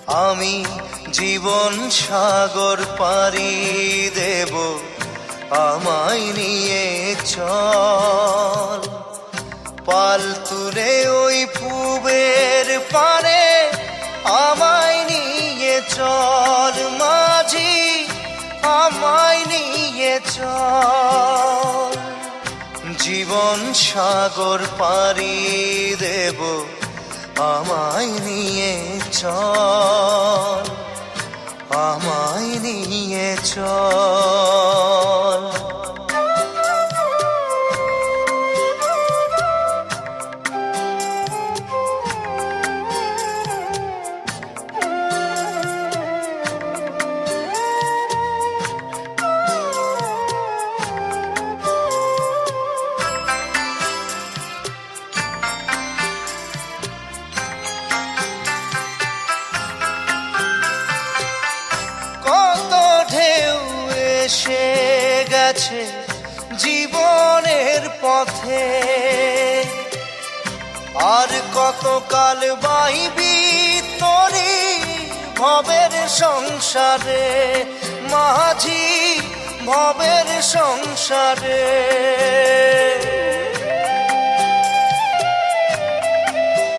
আমি জীবন সাগর পাড়ি দেব, আমায় নিয়ে চল। পাল তুলে ওই পুবের পারে আমায় নিয়ে চল, মাঝি আমায় নিয়ে চল। জীবন সাগর পাড়ি দেব, আমায় নিয়ে চল, আমায় নিয়ে চল। এসে গেছে জীবনের পথে, আর কতকাল বাইবি তোরি ভবের সংসারে, মাঝি ভবের সংসারে।